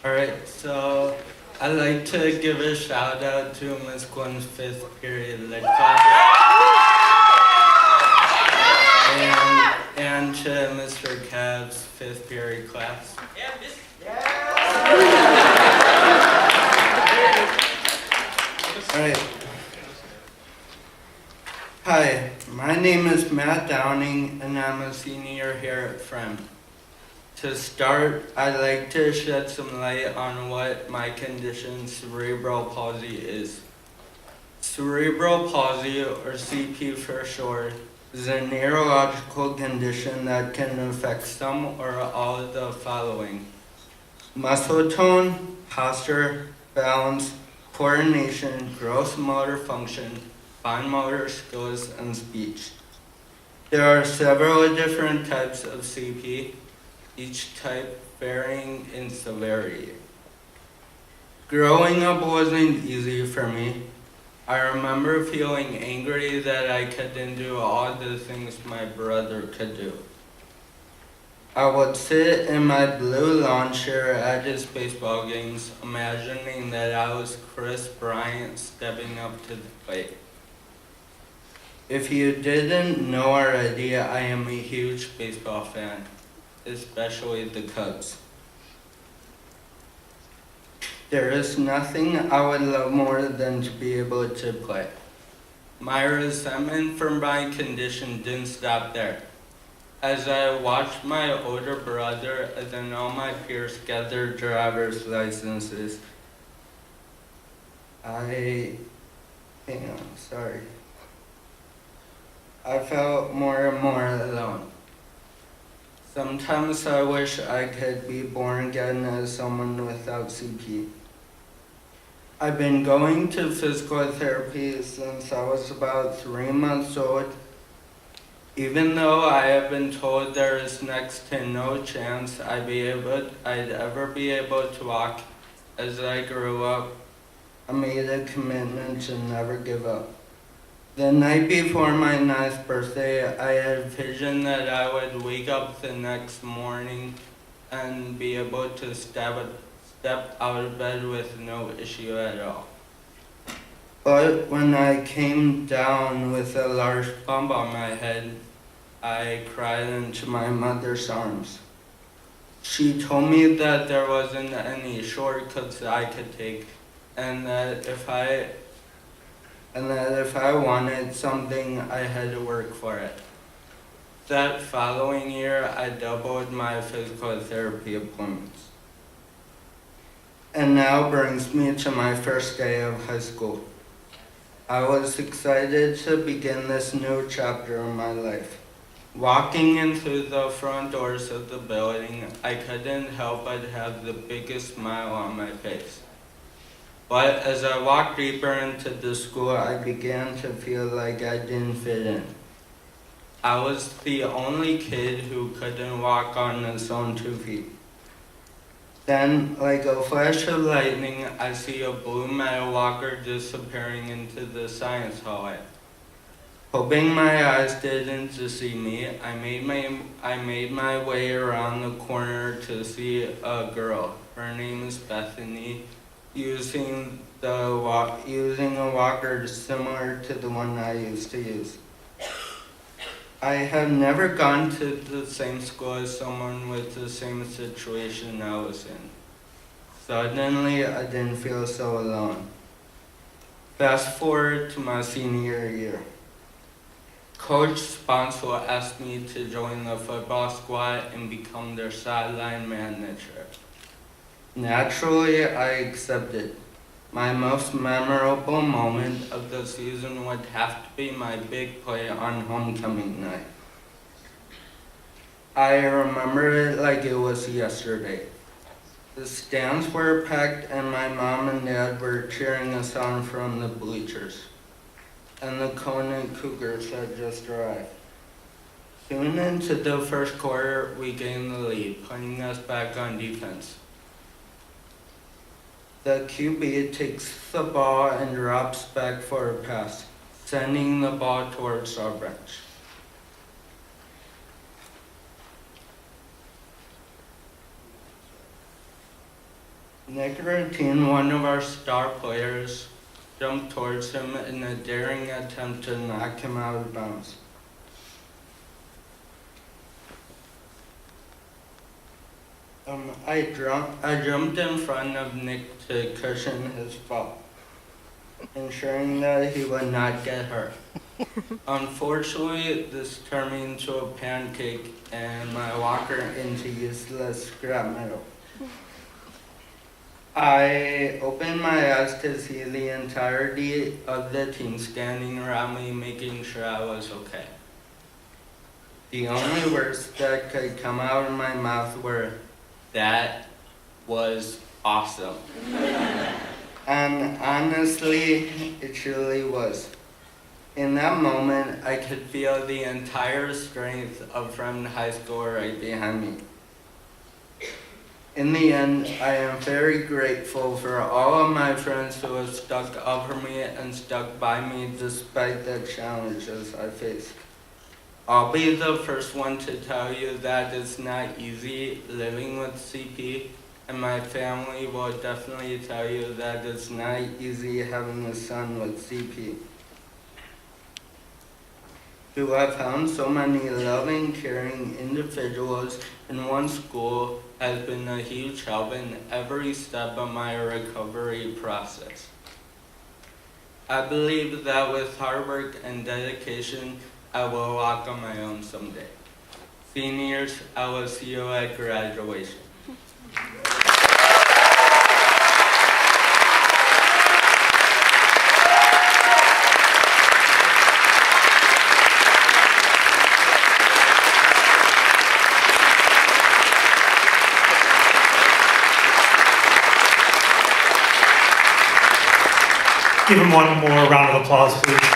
Alright, so I'd like to give a shout out to Miss Gwen's 5th period lit class and to Mr. Cav's 5th period class. Alright. Hi, my name is Matt Downing and I'm a senior here at Fremd. To start, I'd like to shed some light on what my condition, cerebral palsy, is. Cerebral palsy, or CP for short, is a neurological condition that can affect some or all of the following: muscle tone, posture, balance, coordination, gross motor function, fine motor skills, and speech. There are several different types of CP, each type varying in severity. Growing up wasn't easy for me. I remember feeling angry that I couldn't do all the things my brother could do. I would sit in my blue lawn chair at his baseball games, imagining that I was Chris Bryant stepping up to the plate. If you didn't know already, I am a huge baseball fan, especially the Cubs. There is nothing I would love more than to be able to play. My resentment for my condition didn't stop there. As I watched my older brother and then all my peers get their driver's licenses, I felt more and more alone. Sometimes I wish I could be born again as someone without CP. I've been going to physical therapy since I was about 3 months old. Even though I have been told there is next to no chance I'd ever be able to walk as I grew up, I made a commitment to never give up. The night before my 9th birthday, I had a vision that I would wake up the next morning and be able to step out of bed with no issue at all. But when I came down with a large bump on my head, I cried into my mother's arms. She told me that there wasn't any shortcuts I could take, and that if I wanted something, I had to work for it. That following year, I doubled my physical therapy appointments. And now brings me to my first day of high school. I was excited to begin this new chapter in my life. Walking into the front doors of the building, I couldn't help but have the biggest smile on my face. But as I walked deeper into the school, I began to feel like I didn't fit in. I was the only kid who couldn't walk on his own 2 feet. Then, like a flash of lightning, I see a blue metal walker disappearing into the science hallway. Hoping my eyes didn't deceive me, I made my way around the corner to see a girl. Her name is Bethany, using a walker similar to the one I used to use. I have never gone to the same school as someone with the same situation I was in. Suddenly, I didn't feel so alone. Fast forward to my senior year. Coach Sponsor asked me to join the football squad and become their sideline manager. Naturally, I accepted. My most memorable moment of the season would have to be my big play on homecoming night. I remember it like it was yesterday. The stands were packed and my mom and dad were cheering us on from the bleachers. And the Conan Cougars had just arrived. Soon into the first quarter, we gained the lead, putting us back on defense. The QB takes the ball and drops back for a pass, sending the ball towards our bench. Nicotine, one of our star players, jumped towards him in a daring attempt to knock him out of bounds. I jumped in front of Nick to cushion his fall, ensuring that he would not get hurt. Unfortunately, this turned me into a pancake and my walker into useless scrap metal. I opened my eyes to see the entirety of the team standing around me, making sure I was okay. The only words that could come out of my mouth were, "That was awesome." And honestly, it truly was. In that moment, I could feel the entire strength of Fremd High School right behind me. In the end, I am very grateful for all of my friends who have stuck up for me and stuck by me despite the challenges I faced. I'll be the first one to tell you that it's not easy living with CP, and my family will definitely tell you that it's not easy having a son with CP. To have found so many loving, caring individuals in one school has been a huge help in every step of my recovery process. I believe that with hard work and dedication, I will walk on my own someday. Seniors, I will see you at graduation. Give him one more round of applause, please.